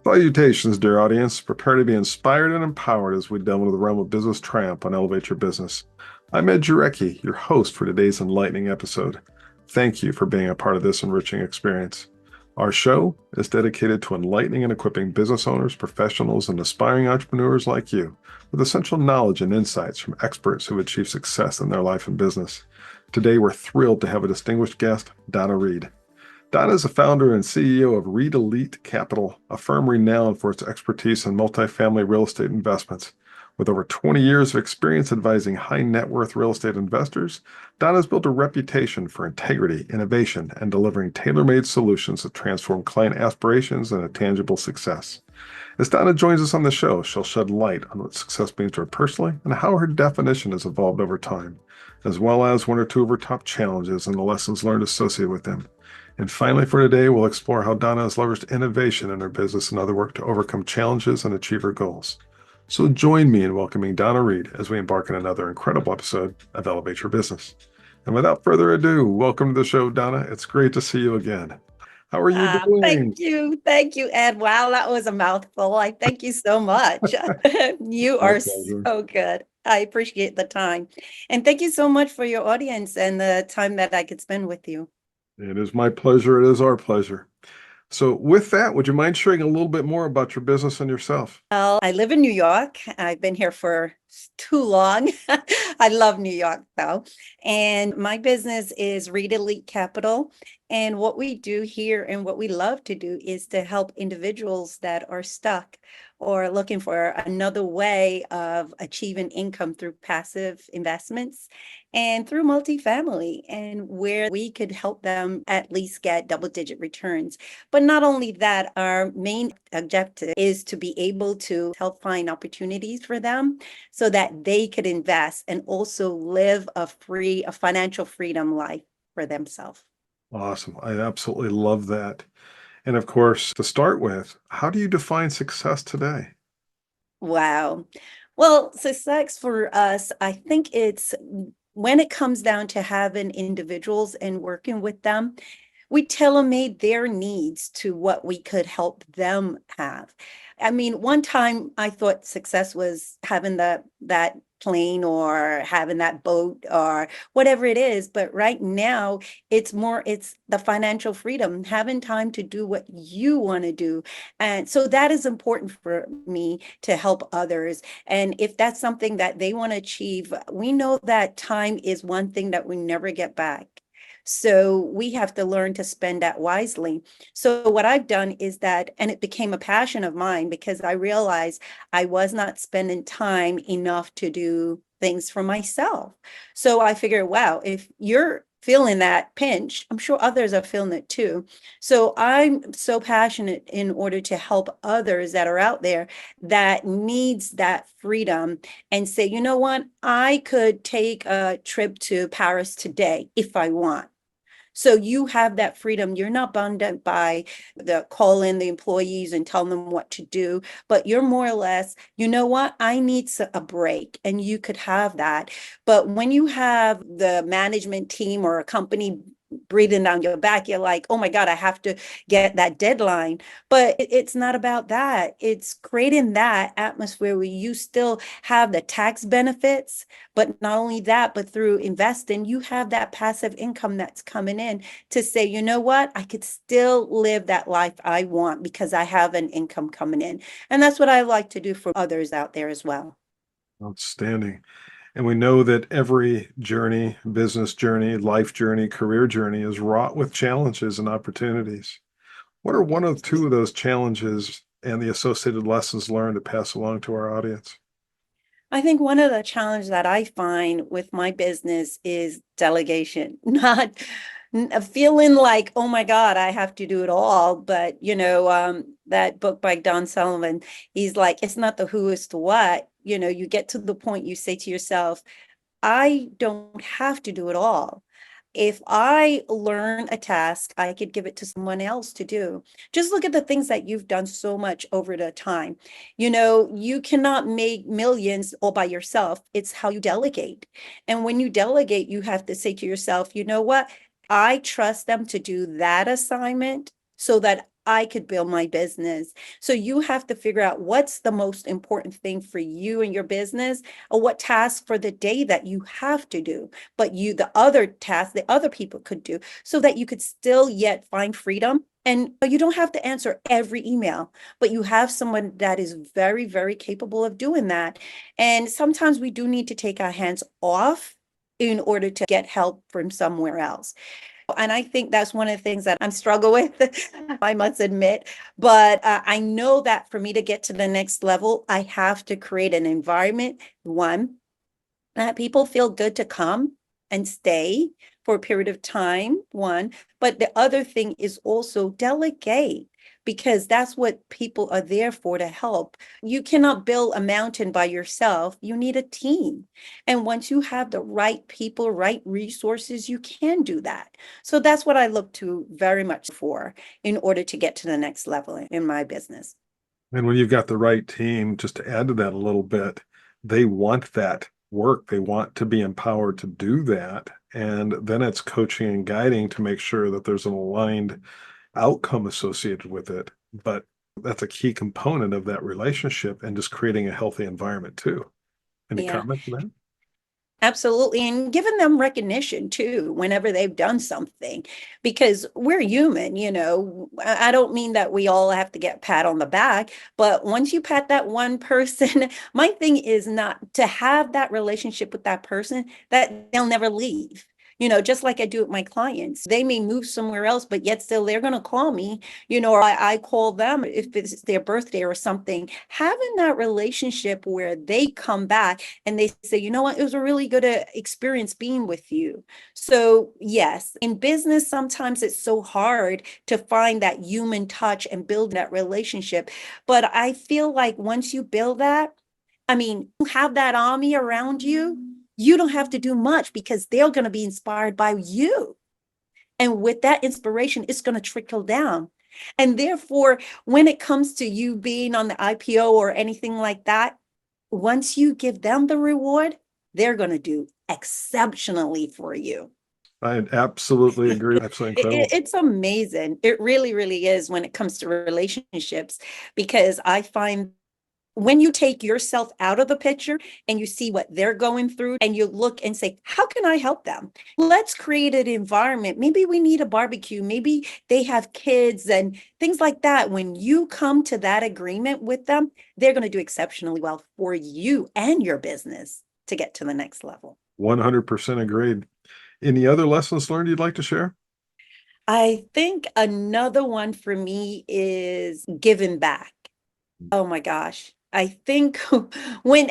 Salutations, dear audience. Prepare to be inspired and empowered as we delve into the realm of business triumph on Elevate Your Business. I'm Ed Jarecki, your host for today's enlightening episode. Thank you for being a part of this enriching experience. Our show is dedicated to enlightening and equipping business owners, professionals, and aspiring entrepreneurs like you with essential knowledge and insights from experts who have achieved success in their life and business. Today, we're thrilled to have a distinguished guest, Donna Reid. Donna is the founder and CEO of Reid Elite Capital, a firm renowned for its expertise in multifamily real estate investments. With over 20 years of experience advising high net worth real estate investors, Donna has built a reputation for integrity, innovation, and delivering tailor-made solutions that transform client aspirations into tangible success. As Donna joins us on the show, she'll shed light on what success means to her personally and how her definition has evolved over time, as well as one or two of her top challenges and the lessons learned associated with them. And finally, for today, we'll explore how Donna has leveraged innovation in her business and other work to overcome challenges and achieve her goals. So join me in welcoming Donna Reid as we embark on another incredible episode of Elevate Your Business. And without further ado, welcome to the show, Donna. It's great to see you again. How are you doing? Thank you. Thank you, Ed. Wow, that was a mouthful. I thank you so much. You My are pleasure. so good. I appreciate the time. And thank you so much for your audience and the time that I could spend with you. It is my pleasure. It is our pleasure. So with that, would you mind sharing a little bit more about your business and yourself? Well, I live in New York. I've been here for too long. I love New York, though. And my business is Reid Elite Capital. And what we do here and what we love to do is to help individuals that are stuck or looking for another way of achieving income through passive investments and through multifamily, and where we could help them at least get double-digit returns. But not only that, our main objective is to be able to help find opportunities for them so that they could invest and also live a financial freedom life for themselves. Awesome. I absolutely love that. And of course, to start with, how do you define success today? Wow. Well, success for us, I think it's when it comes down to having individuals and working with them, we tailor-made their needs to what we could help them have. I mean, one time I thought success was having that plane or having that boat or whatever it is, but right now it's the financial freedom, having time to do what you want to do. And so that is important for me to help others. And if that's something that they want to achieve, we know that time is one thing that we never get back. So we have to learn to spend that wisely. So what I've done is that, and it became a passion of mine because I realized I was not spending time enough to do things for myself. So I figured, wow, if you're feeling that pinch, I'm sure others are feeling it too. So I'm so passionate in order to help others that are out there that needs that freedom and say, you know what, I could take a trip to Paris today if I want. So you have that freedom. You're not bound up by the call in the employees and tell them what to do, but you're more or less, you know what, I need a break, and you could have that. But when you have the management team or a company breathing down your back, you're like, oh my God, I have to get that deadline. But it's not about that. It's creating that atmosphere where you still have the tax benefits, but not only that, but through investing, you have that passive income that's coming in to say, you know what, I could still live that life I want because I have an income coming in. And that's what I like to do for others out there as well. Outstanding. And we know that every journey, business journey, life journey, career journey is wrought with challenges and opportunities. What are one or two of those challenges and the associated lessons learned to pass along to our audience? I think one of the challenges that I find with my business is delegation, not feeling like, oh my God, I have to do it all. But, that book by Don Sullivan, he's like, it's not the who, it's the what. You get to the point you say to yourself, I don't have to do it all. If I learn a task, I could give it to someone else to do. Just look at the things that you've done so much over the time. You cannot make millions all by yourself. It's how you delegate. And when you delegate, you have to say to yourself, you know what? I trust them to do that assignment so that I could build my business. So you have to figure out what's the most important thing for you and your business, or what task for the day that you have to do, but the other tasks the other people could do, so that you could still yet find freedom. And you don't have to answer every email, but you have someone that is very, very capable of doing that. And sometimes we do need to take our hands off in order to get help from somewhere else. And I think that's one of the things that I'm struggle with, I must admit. But I know that for me to get to the next level, I have to create an environment, one, that people feel good to come and stay for a period of time, one. But the other thing is also delegate, because that's what people are there for, to help. You cannot build a mountain by yourself. You need a team. And once you have the right people, right resources, you can do that. So that's what I look to very much for in order to get to the next level in my business. And when you've got the right team, just to add to that a little bit, they want that work. They want to be empowered to do that. And then it's coaching and guiding to make sure that there's an aligned outcome associated with it. But that's a key component of that relationship and just creating a healthy environment too. Any Yeah. comment to that? Absolutely. And giving them recognition too, whenever they've done something, because we're human, you know. I don't mean that we all have to get pat on the back, but once you pat that one person, my thing is not to have that relationship with that person that they'll never leave. You know, just like I do with my clients, they may move somewhere else, but yet still they're going to call me, you know, or I call them if it's their birthday or something. Having that relationship where they come back and they say, you know what, it was a really good experience being with you. So, yes, in business, sometimes it's so hard to find that human touch and build that relationship. But I feel like once you build that, I mean, you have that army around you, you don't have to do much because they're going to be inspired by you. And with that inspiration, it's going to trickle down. And therefore, when it comes to you being on the IPO or anything like that, once you give them the reward, they're going to do exceptionally for you. I absolutely agree. Absolutely incredible. It's amazing. It really, really is when it comes to relationships, because I find when you take yourself out of the picture and you see what they're going through and you look and say, how can I help them? Let's create an environment. Maybe we need a barbecue. Maybe they have kids and things like that. When you come to that agreement with them, they're going to do exceptionally well for you and your business to get to the next level. 100% agreed. Any other lessons learned you'd like to share? I think another one for me is giving back. Oh my gosh. I think when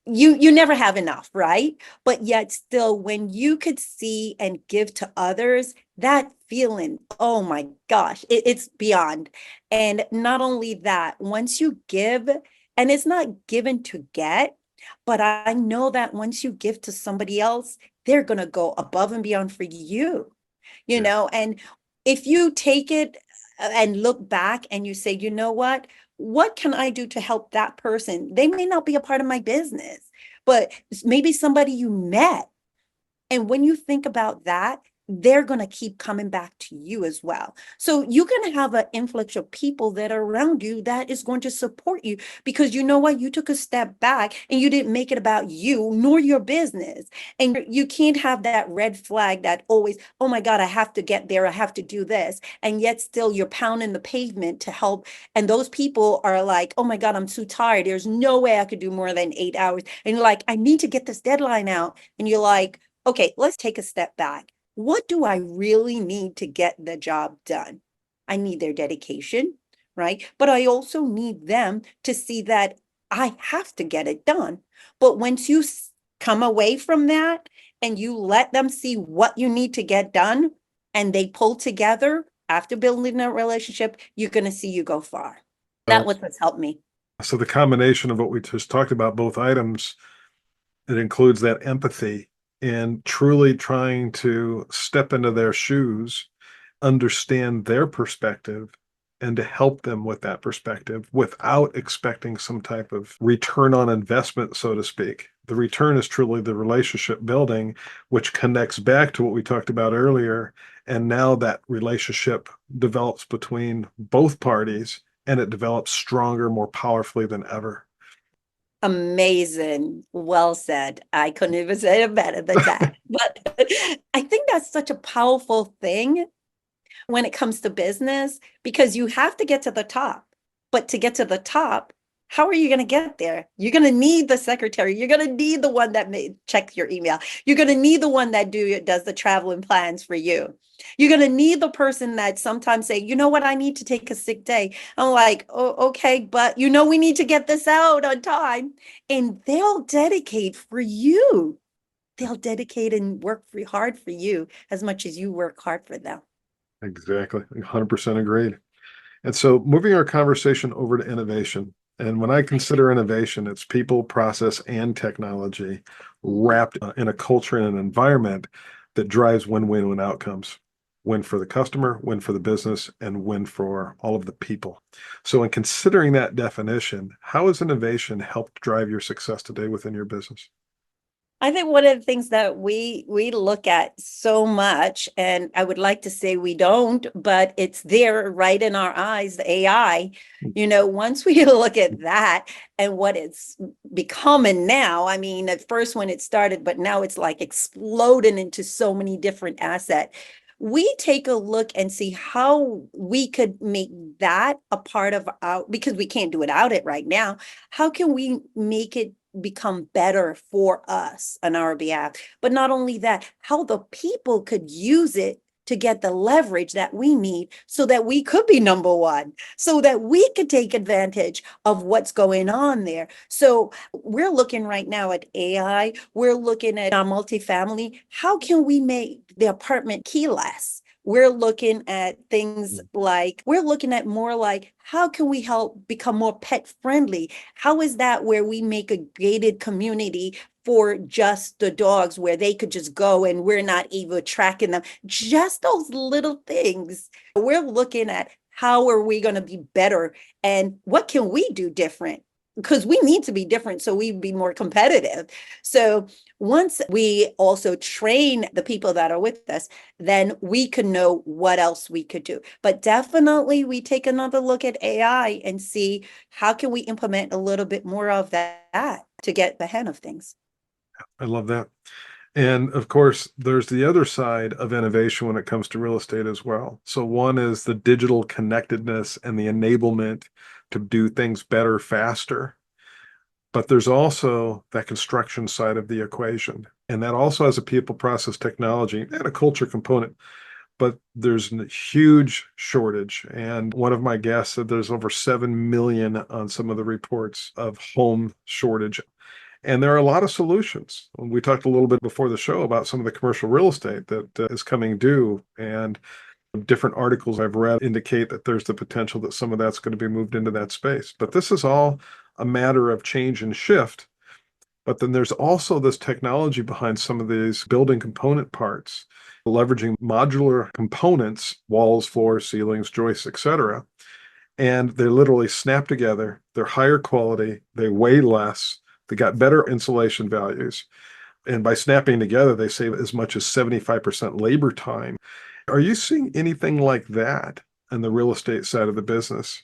you never have enough, right? But yet still, when you could see and give to others, that feeling, oh my gosh, it's beyond. And not only that, once you give, and it's not given to get, but I know that once you give to somebody else, they're going to go above and beyond for you, you Yeah. know. And if you take it and look back and you say, you know what can I do to help that person? They may not be a part of my business, but maybe somebody you met. And when you think about that, they're going to keep coming back to you as well. So you're going to have an influx of people that are around you that is going to support you, because you know what? You took a step back and you didn't make it about you nor your business. And you can't have that red flag that always, oh my God, I have to get there. I have to do this. And yet still you're pounding the pavement to help. And those people are like, oh my God, I'm too tired. There's no way I could do more than 8 hours. And you're like, I need to get this deadline out. And you're like, okay, let's take a step back. What do I really need to get the job done? I need their dedication, right? But I also need them to see that I have to get it done. But once you come away from that and you let them see what you need to get done and they pull together after building that relationship, you're going to see you go far. That was what's helped me. So the combination of what we just talked about, both items, it includes that empathy and truly trying to step into their shoes, understand their perspective, and to help them with that perspective without expecting some type of return on investment, so to speak. the return is truly the relationship building, which connects back to what we talked about earlier. And now that relationship develops between both parties and it develops stronger, more powerfully than ever. Amazing. Well said. I couldn't even say it better than that. But I think that's such a powerful thing when it comes to business because you have to get to the top. But to get to the top, how are you going to get there? You're going to need the secretary. You're going to need the one that may check your email. You're going to need the one that does the travel and plans for you. You're going to need the person that sometimes say, you know what, I need to take a sick day. I'm like, oh, okay, but we need to get this out on time. And they'll dedicate for you. They'll dedicate and work hard for you as much as you work hard for them. Exactly. 100% agreed. And so moving our conversation over to innovation. And when I consider innovation, it's people, process, and technology wrapped in a culture and an environment that drives win-win-win outcomes. Win for the customer, win for the business, and win for all of the people. So in considering that definition, how has innovation helped drive your success today within your business? I think one of the things that we look at so much, and I would like to say we don't, but it's there right in our eyes, the AI. Once we look at that and what it's becoming now, I mean, at first when it started, but now it's like exploding into so many different assets. We take a look and see how we could make that a part of because we can't do it out it right now. How can we make it become better for us on our behalf? But not only that, how the people could use it to get the leverage that we need so that we could be number one, so that we could take advantage of what's going on there. So we're looking right now at AI. We're looking at our multifamily. How can we make the apartment keyless? We're looking at things like, we're looking at more like, how can we help become more pet friendly? How is that where we make a gated community for just the dogs where they could just go and we're not even tracking them? Just those little things. We're looking at how are we going to be better and what can we do different? Because we need to be different so we be more competitive. So once we also train the people that are with us, then we can know what else we could do. But definitely we take another look at AI and see how can we implement a little bit more of that to get ahead of things. I love that. And of course, there's the other side of innovation when it comes to real estate as well. So one is the digital connectedness and the enablement to do things better, faster. But there's also that construction side of the equation. And that also has a people, process, technology, and a culture component. But there's a huge shortage. And one of my guests said there's over 7 million on some of the reports of home shortage. And there are a lot of solutions. We talked a little bit before the show about some of the commercial real estate that is coming due. And different articles I've read indicate that there's the potential that some of that's going to be moved into that space. But this is all a matter of change and shift. But then there's also this technology behind some of these building component parts, leveraging modular components, walls, floors, ceilings, joists, etc. And they literally snap together. They're higher quality. They weigh less. They got better insulation values. And by snapping together, they save as much as 75% labor time. Are you seeing anything like that in the real estate side of the business?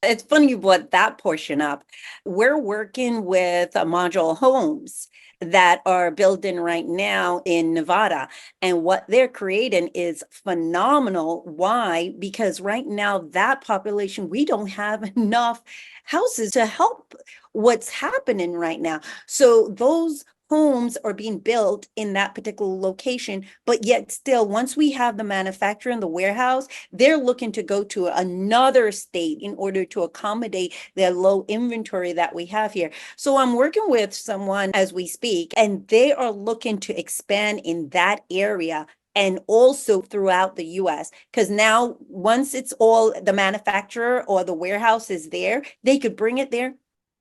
It's funny you brought that portion up. We're working with modular homes that are building right now in Nevada. And what they're creating is phenomenal. Why? Because right now, that population, we don't have enough houses to help what's happening right now. So those homes are being built in that particular location, but yet still, once we have the manufacturer and the warehouse, they're looking to go to another state in order to accommodate their low inventory that we have here. So I'm working with someone as we speak, and they are looking to expand in that area and also throughout the US. Because now, once it's all the manufacturer or the warehouse is there, they could bring it there,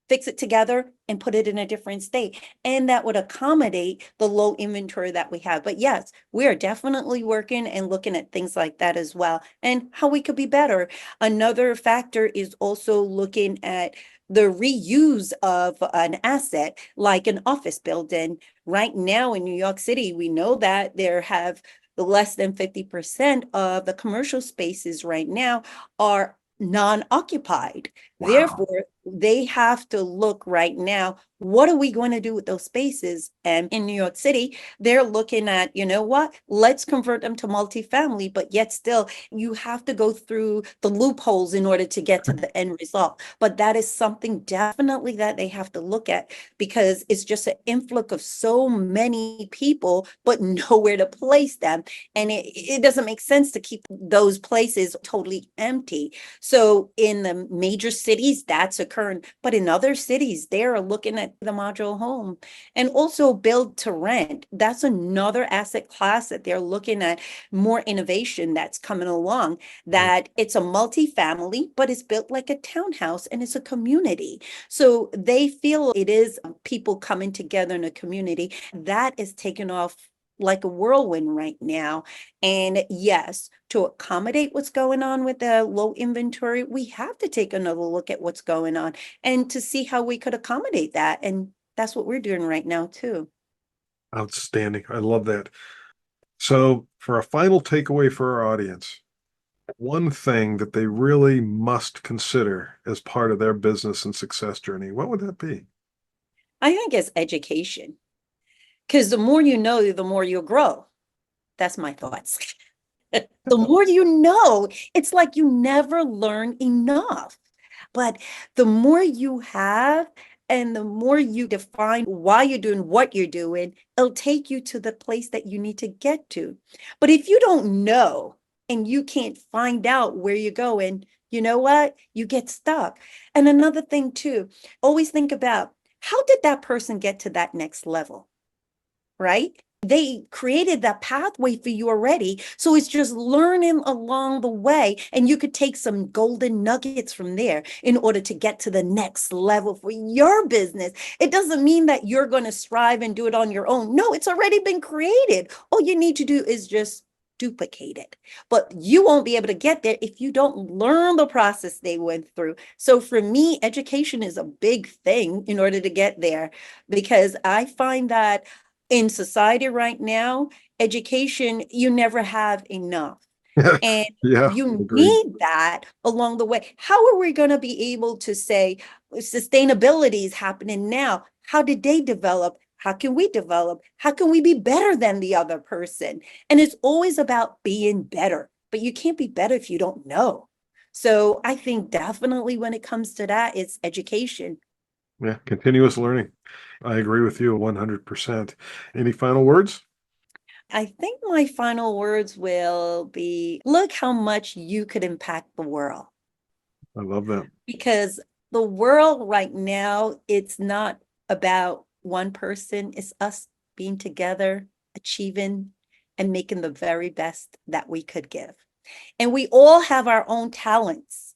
fix it together and put it in a different state. And that would accommodate the low inventory that we have. But yes, we are definitely working and looking at things like that as well and how we could be better. Another factor is also looking at the reuse of an asset like an office building. Right now in New York City, we know that there have less than 50% of the commercial spaces right now are non-occupied. Wow. Therefore, they have to look right now, what are we going to do with those spaces? And in New York City, they're looking at, you know what, let's convert them to multifamily, but yet still you have to go through the loopholes in order to get to the end result. But that is something definitely that they have to look at, because it's just an influx of so many people, but nowhere to place them. And it doesn't make sense to keep those places totally empty. So in the major cities, that's occurring. But in other cities, they're looking at the modular home, and also build to rent. That's another asset class that they're looking at, more innovation that's coming along, that it's a multifamily, but it's built like a townhouse and it's a community. So they feel it is people coming together in a community that is taking off like a whirlwind right now. And yes, to accommodate what's going on with the low inventory, we have to take another look at what's going on and to see how we could accommodate that. And that's what we're doing right now too. Outstanding. I love that. So, for a final takeaway for our audience, one thing that they really must consider as part of their business and success journey, what would that be? I think it's education, because the more you know, the more you'll grow. That's my thoughts. The more you know, it's like you never learn enough. But the more you have, and the more you define why you're doing what you're doing, it'll take you to the place that you need to get to. But if you don't know and you can't find out where you're going, you know what? You get stuck. And another thing too, always think about, how did that person get to that next level? Right? They created that pathway for you already. So it's just learning along the way. And you could take some golden nuggets from there in order to get to the next level for your business. It doesn't mean that you're going to strive and do it on your own. No, it's already been created. All you need to do is just duplicate it. But you won't be able to get there if you don't learn the process they went through. So for me, education is a big thing in order to get there, because I find that in society right now, education, you never have enough. And Yeah, you agreed. need that along the way. How are we going to be able to say sustainability is happening now? How did they develop? How can we develop? How can we be better than the other person? And it's always about being better, but you can't be better if you don't know. So I think definitely when it comes to that, it's education. Yeah, continuous learning. I agree with you 100%. Any final words? I think my final words will be, look how much you could impact the world. I love that. Because the world right now, it's not about one person, it's us being together, achieving, and making the very best that we could give. And we all have our own talents.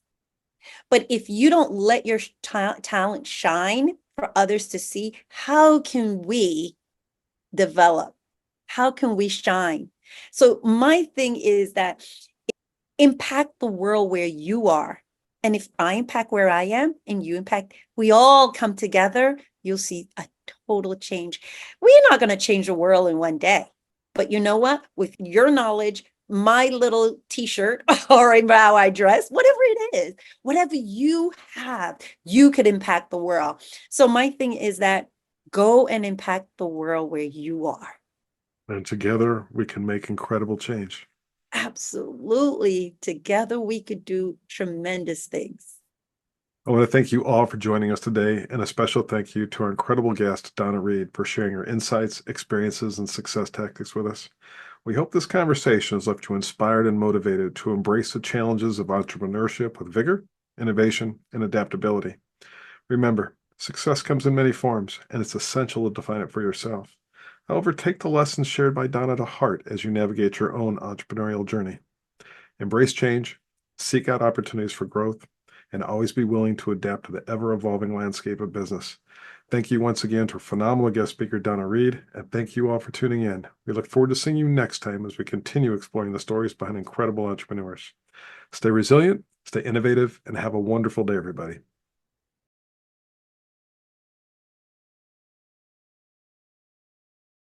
But if you don't let your talent shine for others to see, how can we develop? How can we shine? So my thing is that impact the world where you are. And if I impact where I am and you impact, we all come together, you'll see a total change. We're not going to change the world in one day. But you know what? With your knowledge, my little t-shirt or how I dress, whatever it is, whatever you have, you could impact the world. So my thing is that go and impact the world where you are. And together we can make incredible change. Absolutely. Together we could do tremendous things. I want to thank you all for joining us today, and a special thank you to our incredible guest, Donna Reid, for sharing her insights, experiences, and success tactics with us. We hope this conversation has left you inspired and motivated to embrace the challenges of entrepreneurship with vigor, innovation, and adaptability. Remember, success comes in many forms, and it's essential to define it for yourself. However, take the lessons shared by Donna to heart as you navigate your own entrepreneurial journey. Embrace change, seek out opportunities for growth, and always be willing to adapt to the ever-evolving landscape of business. Thank you once again to phenomenal guest speaker Donna Reid, and thank you all for tuning in. We look forward to seeing you next time as we continue exploring the stories behind incredible entrepreneurs. Stay resilient, stay innovative, and have a wonderful day, everybody.